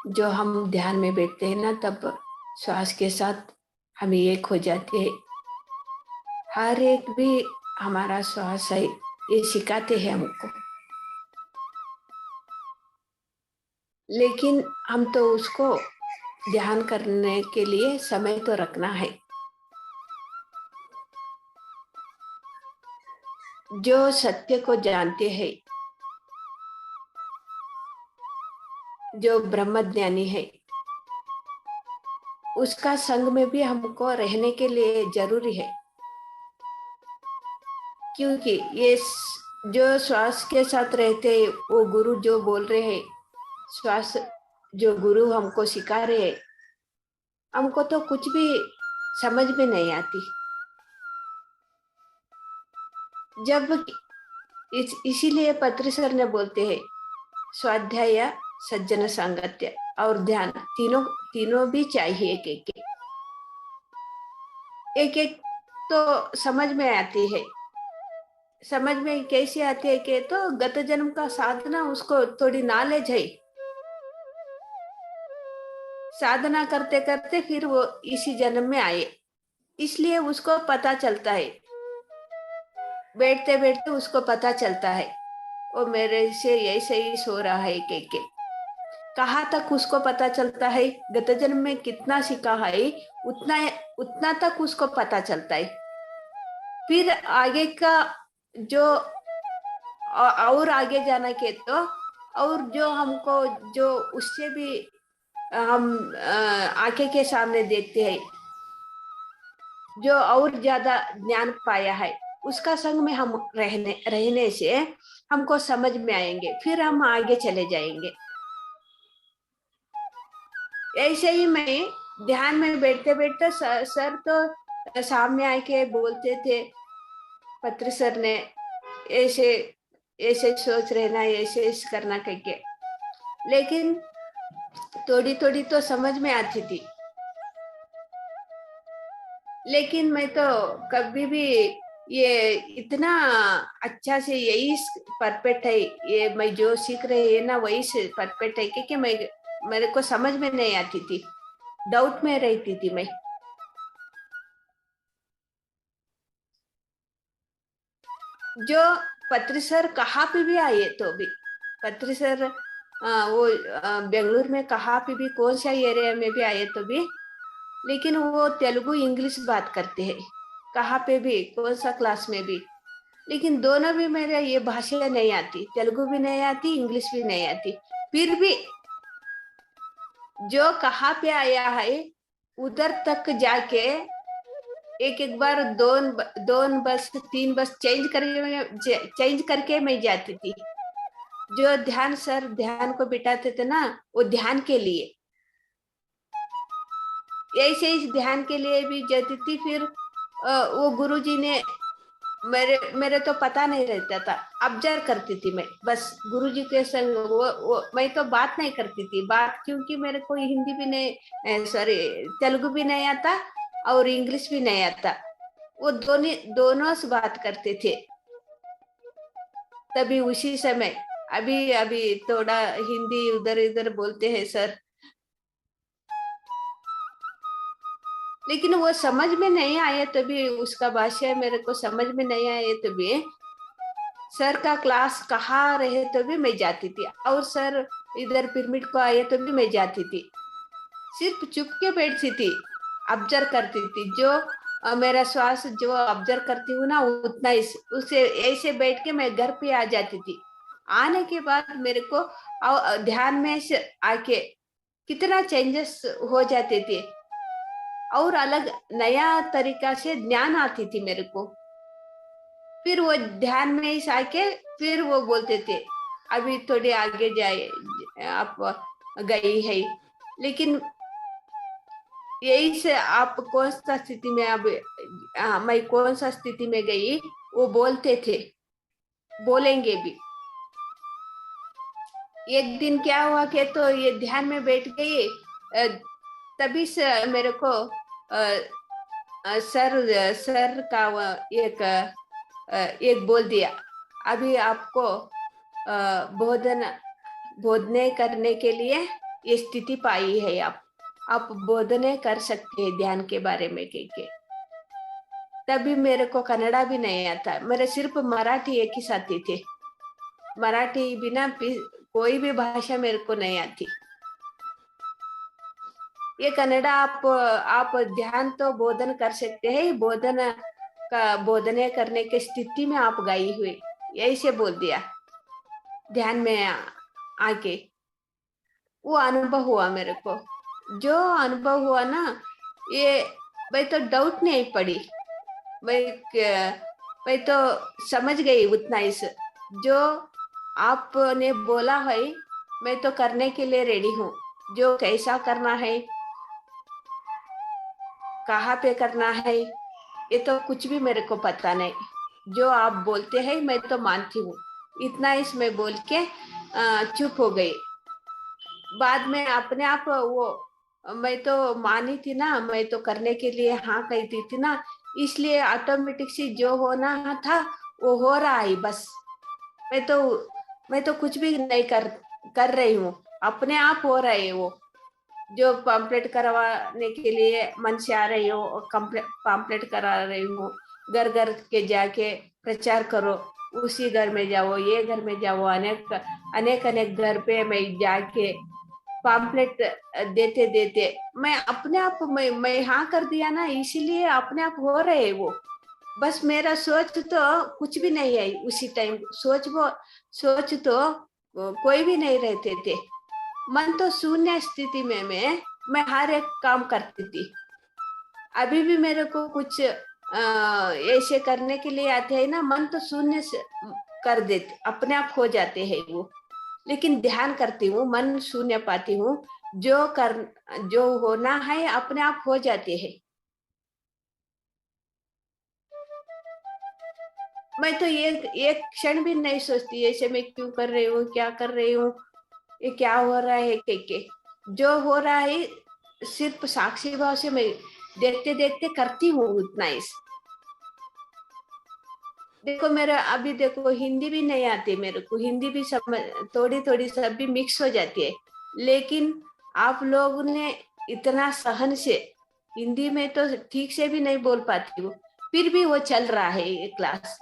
जो हम ध्यान में बैठते हैं ना, तब श्वास के साथ हम एक हो जाते हैं। हर एक भी हमारा श्वास है, ये सिखाते हैं हमको। लेकिन हम तो उसको ध्यान करने के लिए समय तो रखना है। जो सत्य को जानते हैं, जो ब्रह्मज्ञानी है, उसका संग में भी हमको रहने के लिए जरूरी है। क्योंकि जो श्वास के साथ रहते हैं, वो गुरु जो बोल रहे हैं, श्वास जो गुरु हमको सिखा रहे हैं, हमको तो कुछ भी समझ में नहीं आती। जब इसीलिए पत्री सर ने बोलते हैं, स्वाध्याय, सज्जन सांगत्य और ध्यान, तीनों तीनों भी चाहिए। एक एक तो समझ में आती है। समझ में कैसे आती है कि तो गत जन्म का साधना, उसको थोड़ी नॉलेज है। साधना करते करते फिर वो इसी जन्म में आए, इसलिए उसको पता चलता है। बैठते बैठते उसको पता चलता है, वो मेरे से ऐसे ही सो रहा है के। कहाँ तक उसको पता चलता है, गत जन्म में कितना सीखा है, उतना उतना तक उसको पता चलता है। फिर आगे का जो और आगे जाना के तो, और जो हमको जो उससे भी हम आंखें के सामने देखते हैं, जो और ज्यादा ज्ञान पाया है, उसका संग में हम रहने से हमको समझ में आएंगे, फिर हम आगे चले जाएंगे। ऐसे ही मैं ध्यान में बैठते बैठते सर तो सामने आके बोलते थे, पत्र सर ने, ऐसे ऐसे सोच रहना, ऐसे करना करके। लेकिन थोड़ी थोड़ी तो समझ में आती थी। लेकिन मैं तो कभी भी ये इतना अच्छा से यही परफेक्ट है, ये मैं जो सीख रही है ना वही से परफेक्ट है, क्योंकि मैं मेरे को समझ में नहीं आती थी, डाउट में रहती थी मैं। जो पत्री सर कहाँ पे भी आए तो भी, पत्री सर वो बेंगलुरु में कहाँ पे भी कौन सा एरिया में भी आए तो भी, लेकिन वो तेलुगु इंग्लिश बात करते हैं, कहाँ पे भी कौन सा क्लास में भी। लेकिन दोनों भी मेरे ये भाषा नहीं आती, तेलुगु भी नहीं आती, इंग्लिश भी नहीं आती। फिर भी जो कहाँ पे आया है, उधर तक जाके एक एक बार दोन बस तीन बस चेंज करके मैं जाती थी। जो ध्यान सर ध्यान को बिठाते थे ना, वो ध्यान के लिए, ऐसे इस ध्यान के लिए भी जाती थी। फिर वो गुरुजी ने मेरे मेरे तो पता नहीं रहता था, ऑब्जर्व करती थी मैं बस गुरुजी के संग। वो मैं तो बात नहीं करती थी, बात क्योंकि मेरे को हिंदी भी नहीं, सॉरी, तेलुगु भी नहीं आता और इंग्लिश भी नहीं आता। वो दोनों से बात करते थे। तभी उसी समय, अभी अभी थोड़ा हिंदी उधर इधर बोलते हैं सर, लेकिन वो समझ में नहीं आया। तभी उसका भाषा मेरे को समझ में नहीं आया, तभी सर का क्लास कहाँ रहे तो भी मैं जाती थी, और सर इधर पिरामिड को आए तो भी मैं जाती थी। सिर्फ चुप के बैठती थी, ऑब्जर्व करती थी। जो मेरा श्वास जो ऑब्जर्व करती हूँ ना, उतना उसे ऐसे बैठ के मैं घर पे आ जाती थी। आने के बाद मेरे को ध्यान में से आके कितना चेंजेस हो जाते थे, और अलग नया तरीका से ज्ञान आती थी मेरे को। फिर वो ध्यान में ही आके फिर वो बोलते थे, अभी थोड़ी आगे जाए, आप गई है। लेकिन यही से आप कौन सा स्थिति में अब, मैं कौन सा स्थिति में गई, वो बोलते थे, बोलेंगे भी। एक दिन क्या हुआ कि तो ये ध्यान में बैठ गई, तभी से मेरे को सर सर का एक बोल दिया, अभी आपको बोधने करने के लिए ये स्थिति पाई है। आप बोधने कर सकते हैं ध्यान के बारे में के। तभी मेरे को कन्नड़ा भी नहीं आता, मेरे सिर्फ मराठी एक ही साथी थे। मराठी बिना कोई भी भाषा मेरे को नहीं आती। ये कन्नड़ा आप ध्यान तो बोधन कर सकते हैं, बोधने करने की स्थिति में आप गई हुई, यही से बोल दिया ध्यान में आके। वो अनुभव हुआ मेरे को, जो अनुभव हुआ ना, ये भाई तो डाउट नहीं पड़ी भाई। भाई तो समझ गई उतना इस जो आपने बोला है, मैं तो करने के लिए रेडी हूँ। जो कैसा करना है, कहाँ पे करना है, ये तो कुछ भी मेरे को पता नहीं। जो आप बोलते हैं मैं तो मानती हूँ, इतना इसमें बोल के चुप हो गई। बाद में अपने आप वो मैं तो मानी थी ना, मैं तो करने के लिए हाँ कहती थी ना, इसलिए ऑटोमेटिक से जो होना था वो हो रहा है बस। मैं तो मैं तो कुछ भी नहीं कर रही हूँ, अपने आप हो रहा है वो। जो पम्पलेट करवाने के लिए मन से आ रही हो, पम्पलेट करा रही हूँ। घर घर के जाके प्रचार करो, उसी घर में जाओ, ये घर में जाओ, अनेक अनेक अनेक घर पे मैं जाके पम्पलेट देते देते मैं अपने आप मैं हाँ कर दिया ना, इसीलिए अपने आप हो रहे वो। बस मेरा सोच तो कुछ भी नहीं है उसी टाइम। सोच तो कोई भी नहीं रहते थे। मन तो शून्य स्थिति में मैं हर एक काम करती थी। अभी भी मेरे को कुछ ऐसे करने के लिए आते हैं ना, मन तो शून्य से कर देते, अपने आप हो जाते हैं वो। लेकिन ध्यान करती हूँ, मन शून्य पाती हूँ। जो होना है अपने आप हो जाते हैं। मैं तो एक एक क्षण भी नहीं सोचती ऐसे मैं क्यों कर रही हूँ, क्या कर रही हूँ, ये क्या हो रहा है के। जो हो रहा है सिर्फ साक्षी भाव से मैं देखते देखते करती हूँ उतना इस। देखो मेरा अभी देखो हिंदी भी नहीं आती मेरे को, हिंदी भी समझ थोड़ी थोड़ी सब भी मिक्स हो जाती है। लेकिन आप लोगों ने इतना सहन से, हिंदी में तो ठीक से भी नहीं बोल पाती हूँ, फिर भी वो चल रहा है ये क्लास।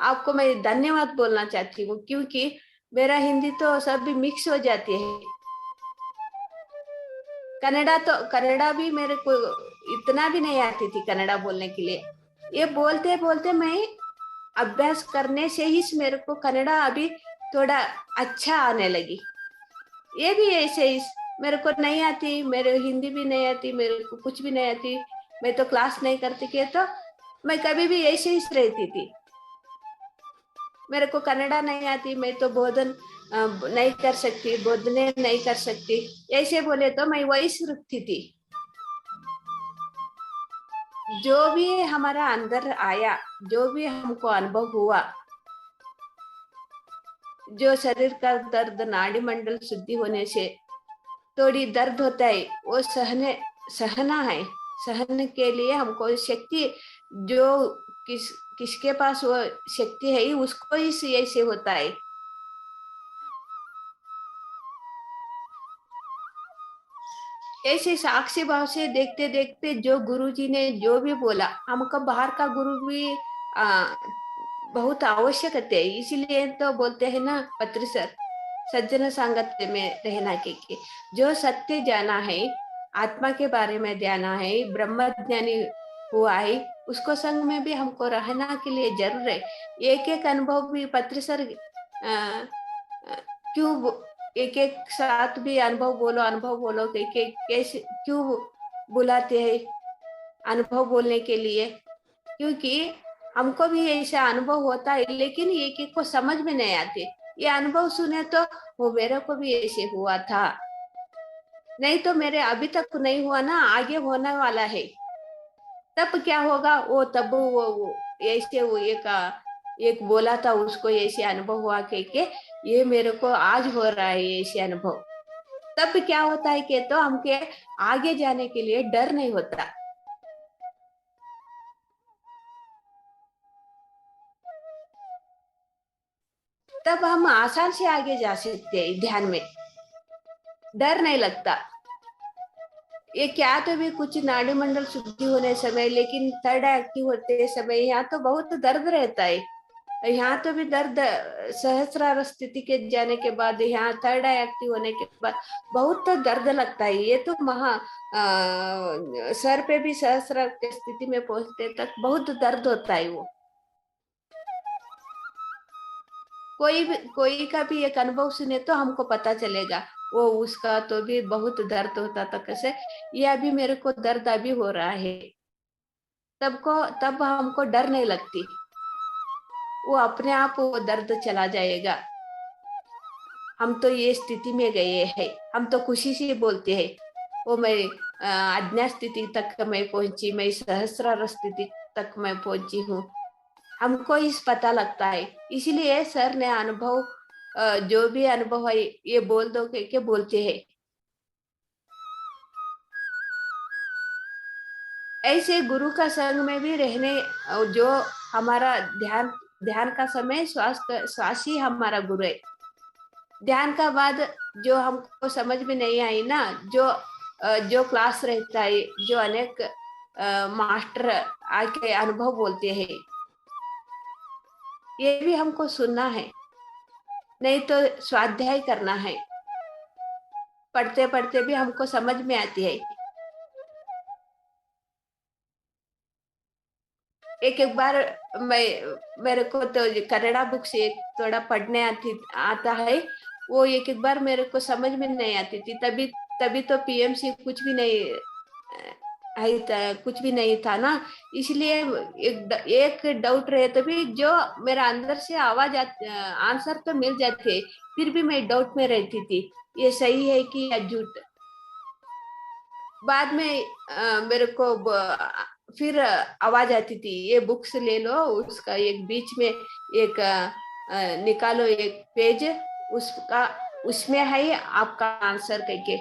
आपको मैं धन्यवाद बोलना चाहती हूँ, क्योंकि मेरा हिंदी तो सब भी मिक्स हो जाती है। कन्नड़ा भी मेरे को इतना भी नहीं आती थी कन्नड़ा बोलने के लिए। ये बोलते बोलते मैं अभ्यास करने से ही मेरे को कन्नड़ा अभी थोड़ा अच्छा आने लगी। ये भी ऐसे ही मेरे को नहीं आती, मेरे हिंदी भी नहीं आती, मेरे को कुछ भी नहीं आती। मैं तो क्लास नहीं करती के, तो मैं कभी भी ऐसे ही रहती थी। मेरे को कन्नड़ा नहीं आती, मैं तो बोधन नहीं कर सकती, बोधने नहीं कर सकती, ऐसे बोले तो मैं वही रुकती थी। जो भी हमारा अंदर आया, जो भी हमको अनुभव हुआ, जो शरीर का दर्द, नाड़ी मंडल शुद्धि होने से थोड़ी दर्द होता है, वो सहना है। सहने के लिए हमको शक्ति, जो किसके पास वो शक्ति है उसको ही ऐसे होता है। ऐसे साक्षी भाव से देखते देखते जो गुरु जी ने जो भी बोला, हमको बाहर का गुरु भी आ, बहुत आवश्यक है। इसीलिए तो बोलते हैं ना पत्र सर, सज्जन संगत में रहना के जो सत्य जाना है, आत्मा के बारे में जाना है, ब्रह्म ज्ञानी हुआ है, उसको संग में भी हमको रहना के लिए जरूर है। एक एक अनुभव भी पत्र सर क्यों एक एक साथ भी अनुभव बोलो के कैसे क्यों बुलाते हैं अनुभव बोलने के लिए? क्योंकि हमको भी ऐसा अनुभव होता है, लेकिन एक एक को समझ में नहीं आते। ये अनुभव सुने तो वो मेरे को भी ऐसे हुआ था, नहीं तो मेरे अभी तक नहीं हुआ ना, आगे होने वाला है। तब क्या होगा वो, तब वो ऐसे वो एक बोला था उसको ऐसे अनुभव हुआ के ये मेरे को आज हो रहा है ऐसे अनुभव। तब क्या होता है कि तो हमके आगे जाने के लिए डर नहीं होता। तब हम आसान से आगे जा सकते हैं ध्यान में, डर नहीं लगता। ये क्या तो भी कुछ नाड़ी मंडल शुद्धि होने समय, लेकिन थर्ड एक्टिव होते समय यहाँ तो बहुत दर्द रहता है। यहाँ तो भी दर्द, सहस्रार स्थिति के जाने के बाद, यहाँ थर्ड आई एक्टिव होने के बाद बहुत तो दर्द लगता है। ये तो सर पे भी सहस्रार की स्थिति में पहुंचते तक बहुत दर्द होता है। वो कोई का भी एक अनुभव सुने तो हमको पता चलेगा, वो उसका तो भी बहुत दर्द होता था कैसे। ये अभी मेरे को दर्द अभी हो रहा है, तब हमको डर नहीं लगती, वो अपने आप वो दर्द चला जाएगा। हम तो ये स्थिति में गए हैं, हम तो खुशी से बोलते हैं, वो मैं अज्ञा स्थिति तक मैं पहुंची, मैं सहस्रार स्थिति तक मैं पहुंची हूँ। हमको इस पता लगता है, इसीलिए सर ने अनुभव, जो भी अनुभव है ये बोल दो के बोलते हैं। ऐसे गुरु का संग में भी रहने, जो हमारा ध्यान ध्यान का समय श्वास ही हमारा गुरु है। ध्यान का बाद जो हमको समझ में नहीं आई ना, जो क्लास रहता है, जो अनेक मास्टर आके अनुभव बोलते हैं, ये भी हमको सुनना है, नहीं तो स्वाध्याय करना है। पढ़ते पढ़ते भी हमको समझ में आती है। एक एक बार मेरे को तो कन्नड़ा बुक से थोड़ा पढ़ने आता है, वो एक एक बार मेरे को समझ में नहीं आती थी। तभी तभी तो पीएमसी कुछ भी नहीं कुछ भी नहीं था ना। इसलिए एक डाउट रहे तो भी जो मेरा अंदर से आंसर तो मिल जाते, फिर भी मैं डाउट में रहती थी, ये सही है कि या झूठ। बाद में मेरे को फिर आवाज आती थी, ये बुक्स ले लो, उसका एक बीच में एक निकालो एक पेज, उसका उसमें है आपका आंसर करके।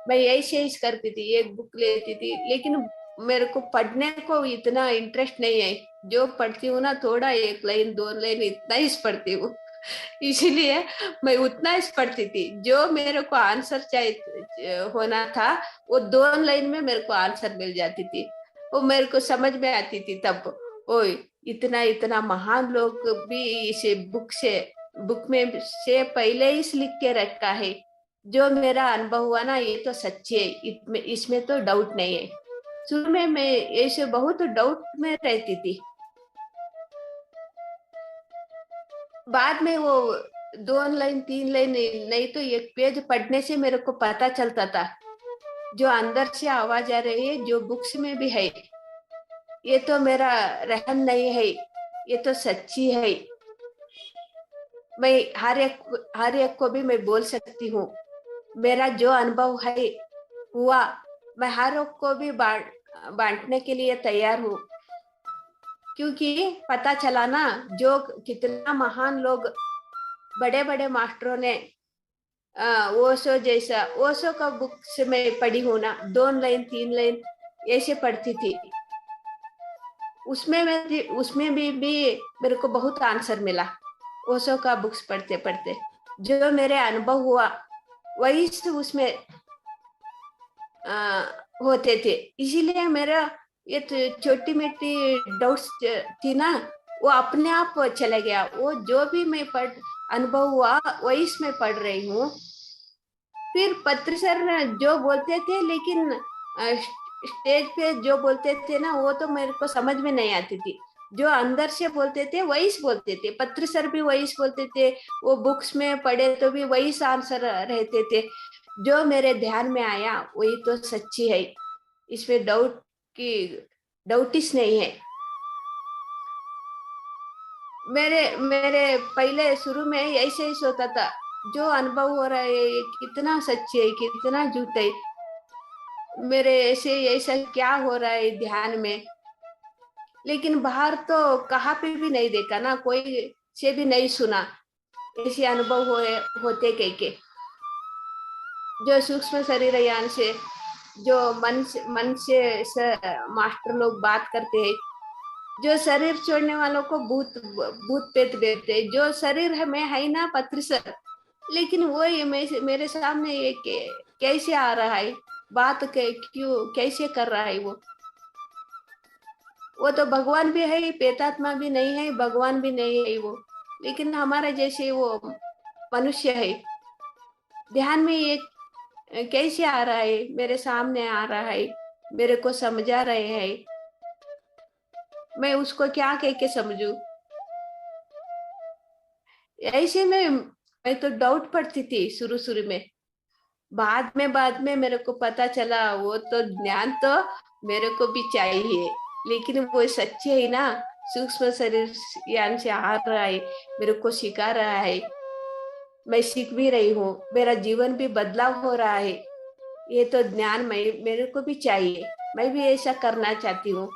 मैं यही यही करती थी, एक बुक लेती थी, लेकिन मेरे को पढ़ने को इतना इंटरेस्ट नहीं है। जो पढ़ती हूँ ना, थोड़ा एक लाइन दो लाइन इतना ही पढ़ती हूँ। इसीलिए मैं उतना ही पढ़ती थी, जो मेरे को आंसर चाहिए होना था वो दो लाइन में मेरे को आंसर मिल जाती थी, वो मेरे को समझ में आती थी तब। ओ, इतना इतना महान लोग भी इसे बुक में से पहले ही लिख के रखा है। जो मेरा अनुभव हुआ ना, ये तो सच्ची है, इसमें तो डाउट नहीं है। शुरू में मैं ऐसे बहुत डाउट में रहती थी, बाद में वो दो लाइन तीन लाइन नहीं तो एक पेज पढ़ने से मेरे को पता चलता था, जो अंदर से आवाज आ रही है, जो बुक्स में भी है, ये तो मेरा रहन नहीं है, ये तो सच्ची है। मैं हर एक को भी मैं बोल सकती हूँ, मेरा जो अनुभव है हुआ, मैं हर एक को भी बांटने के लिए तैयार हूँ। क्योंकि पता चला ना, जो कितना महान लोग, बड़े बड़े मास्टरों ने, ओशो जैसा, ओशो का बुक्स में पढ़ी हूँ ना, दो लाइन तीन लाइन ऐसे पढ़ती थी। उसमें भी मेरे को बहुत आंसर मिला, ओशो का बुक्स पढ़ते पढ़ते। जो मेरे अनुभव हुआ वही उसमें आ, होते थे। इसीलिए मेरा ये छोटी मोटी डाउट्स थी ना, वो अपने आप चले गया। वो जो भी मैं अनुभव हुआ वही मैं पढ़ रही हूँ। फिर पत्र सर जो बोलते थे, लेकिन स्टेज पे जो बोलते थे ना, वो तो मेरे को समझ में नहीं आती थी। जो अंदर से बोलते थे वही बोलते थे, पत्र सर भी वही बोलते थे, वो बुक्स में पढ़े तो भी वही आंसर रहते थे। जो मेरे ध्यान में आया वही तो सच्ची है, इसमें की डाउटिस नहीं है। मेरे मेरे पहले शुरू में ऐसे ही होता था, जो अनुभव हो रहा है ये कितना सच्ची है कितना झूठ है, मेरे ऐसे ऐसा क्या हो रहा है ध्यान में। लेकिन बाहर तो कहाँ पे भी नहीं देखा ना, कोई से भी नहीं सुना ऐसे अनुभव होते के। जो सूक्ष्म शरीर यान से, जो मन से मास्टर लोग बात करते हैं, जो शरीर छोड़ने वालों को भूत भूत प्रेत देते, जो शरीर है मैं है ना पत्रिसर, लेकिन वो ये मेरे सामने ये कैसे आ रहा है, बात क्यों कैसे कर रहा है वो तो भगवान भी है, प्रेतात्मा भी नहीं है, भगवान भी नहीं है वो, लेकिन हमारे जैसे वो मनुष्य है। ध्यान में ये कैसे आ रहा है, मेरे सामने आ रहा है, मेरे को समझा रहे हैं, मैं उसको क्या कह के समझू? ऐसे में मैं तो डाउट पड़ती थी शुरू शुरू में। बाद में मेरे को पता चला वो तो ज्ञान तो मेरे को भी चाहिए, लेकिन वो सच्चे है ना, सूक्ष्म शरीर यान से आ रहा है, मेरे को सिखा रहा है, मैं सीख भी रही हूँ, मेरा जीवन भी बदलाव हो रहा है। ये तो ज्ञान मेरे को भी चाहिए, मैं भी ऐसा करना चाहती हूँ।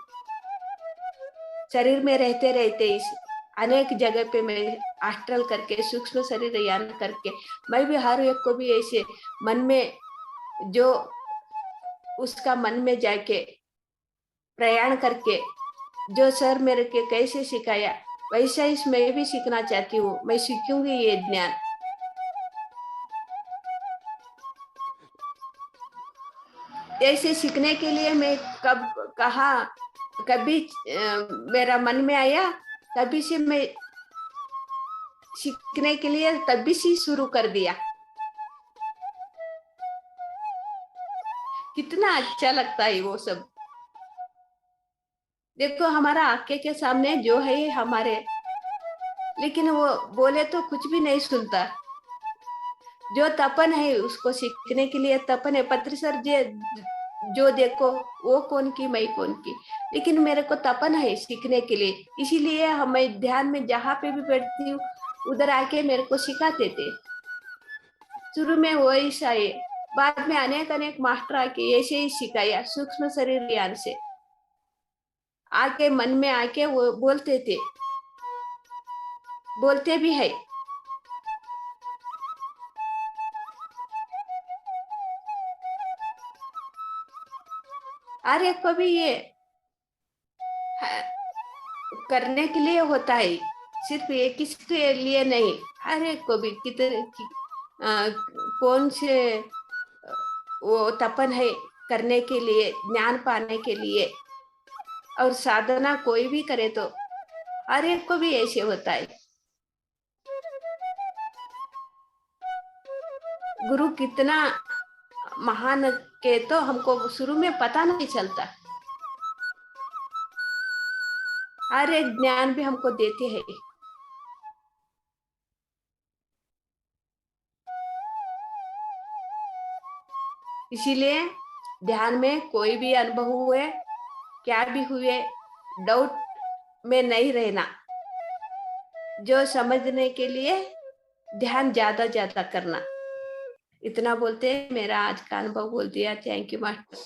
शरीर में रहते रहते इस अनेक जगह पे मैं आस्ट्रल करके सूक्ष्म शरीर यान करके मैं भी हर एक को भी ऐसे मन में जो उसका मन में जाके प्रयाण करके जो सर मेरे के कैसे सिखाया वैसा इसमें भी सीखना चाहती हूँ, मैं सीखूंगी ये ज्ञान। ऐसे सीखने के लिए मैं कब कहा कभी मेरा मन में आया, तभी से मैं सीखने के लिए तभी से शुरू कर दिया। कितना अच्छा लगता है वो सब। देखो हमारा आंखें के सामने जो है हमारे, लेकिन वो बोले तो कुछ भी नहीं सुनता। जो तपन है उसको सीखने के लिए तपन है, पत्री सर जे जो देखो वो कौन की मैं कौन की, लेकिन मेरे को तपन है सीखने के लिए, इसीलिए हमें ध्यान में जहाँ पे भी बैठती हूँ उधर आके मेरे को सिखाते थे। शुरू में वो ऐसा है, बाद में अनेक अनेक मास्टर आके ऐसे ही सिखाया सूक्ष्म शरीर ज्ञान से, आके मन में आके वो बोलते थे, बोलते भी है। अरे कभी ये करने के लिए होता है, सिर्फ ये किसके लिए नहीं, हर एक को भी कितने आ, कौन से वो तपन है करने के लिए, ज्ञान पाने के लिए, और साधना कोई भी करे तो हर एक को भी ऐसे होता है। गुरु कितना महान के तो हमको शुरू में पता नहीं चलता, हर एक ज्ञान भी हमको देते हैं। इसीलिए ध्यान में कोई भी अनुभव हुए, क्या भी हुए, डाउट में नहीं रहना, जो समझने के लिए ध्यान ज्यादा ज्यादा करना। इतना बोलते मेरा आज का अनुभव बोल दिया। Thank you master.